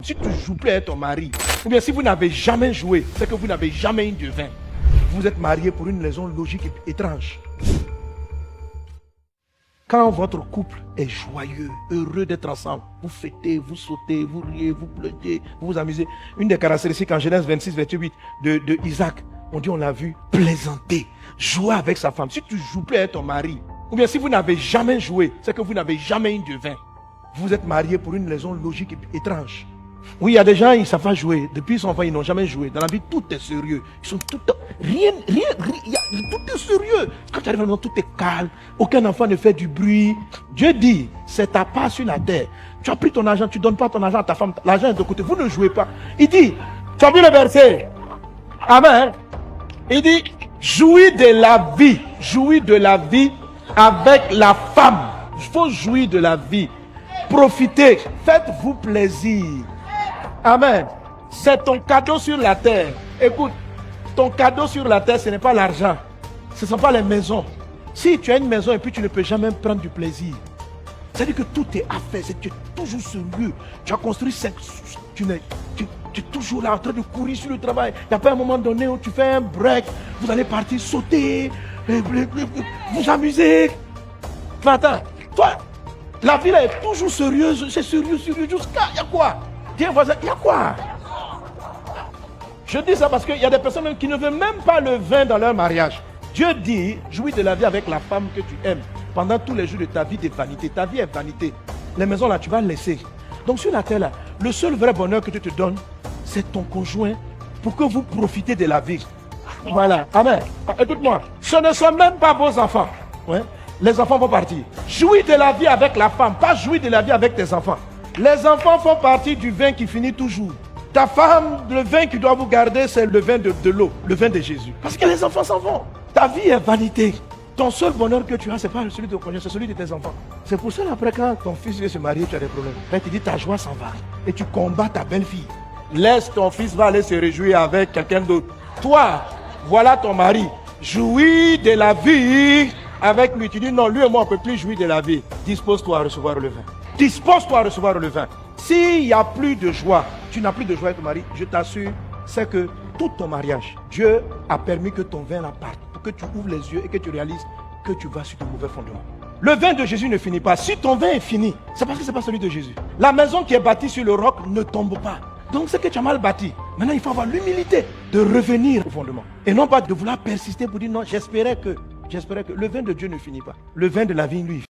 Si tu joues plus avec ton mari, ou bien si vous n'avez jamais joué, c'est que vous n'avez jamais eu de vin. Vous êtes mariés pour une raison logique et étrange. Quand votre couple est joyeux, heureux d'être ensemble, vous fêtez, vous sautez, vous riez, vous pleurez, vous vous amusez. Une des caractéristiques en Genèse 26, 28 de Isaac, on l'a vu plaisanter, jouer avec sa femme. Si tu joues plus avec ton mari, ou bien si vous n'avez jamais joué, c'est que vous n'avez jamais eu de vin. Vous êtes mariés pour une raison logique et étrange. Oui, il y a des gens, ils ne savent pas jouer. Depuis son enfant, ils n'ont jamais joué. Dans la vie, tout est sérieux. Ils sont tout est sérieux. Quand tu arrives à la maison, tout est calme. Aucun enfant ne fait du bruit. Dieu dit, c'est ta part sur la terre. Tu as pris ton argent, tu ne donnes pas ton argent à ta femme. L'argent est de côté. Vous ne jouez pas. Il dit, tu as vu le verset? Amen. Il dit, jouis de la vie. Jouis de la vie avec la femme. Il faut jouir de la vie. Profitez. Faites-vous plaisir. Amen. C'est ton cadeau sur la terre. Écoute, ton cadeau sur la terre, ce n'est pas l'argent. Ce ne sont pas les maisons. Si tu as une maison et puis tu ne peux jamais prendre du plaisir, c'est-à-dire que tout est à faire. Tu es toujours sérieux. Tu as construit 5. Tu es toujours là en train de courir sur le travail. Il n'y a pas un moment donné où tu fais un break. Vous allez partir sauter, vous amuser. Mais attends, toi, la vie là est toujours sérieuse. C'est sérieux jusqu'à. Il y a quoi? Tiens, voisin, il y a quoi? Je dis ça parce qu'il y a des personnes qui ne veulent même pas le vin dans leur mariage. Dieu dit, jouis de la vie avec la femme que tu aimes. Pendant tous les jours de ta vie, des vanités. Ta vie est vanité. Les maisons là, tu vas laisser. Donc sur la terre là, le seul vrai bonheur que tu te donnes, c'est ton conjoint pour que vous profitez de la vie. Voilà. Amen. Écoute-moi, ce ne sont même pas vos enfants. Ouais. Les enfants vont partir. Jouis de la vie avec la femme, pas jouir de la vie avec tes enfants. Les enfants font partie du vin qui finit toujours. Ta femme, le vin qui doit vous garder, c'est le vin de l'eau, le vin de Jésus. Parce que les enfants s'en vont. Ta vie est vanité. Ton seul bonheur que tu as, ce n'est pas celui de ton conjoint, c'est celui de tes enfants. C'est pour ça après quand ton fils vient se marier, tu as des problèmes. Quand tu dis ta joie s'en va et tu combats ta belle-fille. Laisse ton fils va aller se réjouir avec quelqu'un d'autre. Toi, voilà ton mari. Jouis de la vie avec lui. Tu dis non, lui et moi on ne peut plus jouir de la vie. Dispose-toi à recevoir le vin. Dispose-toi à recevoir le vin. S'il n'y a plus de joie, tu n'as plus de joie avec ton mari, je t'assure, c'est que tout ton mariage, Dieu a permis que ton vin la parte, pour que tu ouvres les yeux et que tu réalises que tu vas sur de mauvais fondements. Le vin de Jésus ne finit pas. Si ton vin est fini, c'est parce que ce n'est pas celui de Jésus. La maison qui est bâtie sur le roc ne tombe pas. Donc c'est que tu as mal bâti. Maintenant, il faut avoir l'humilité de revenir au fondement. Et non pas de vouloir persister pour dire non, j'espérais que le vin de Dieu ne finit pas. Le vin de la vie, lui,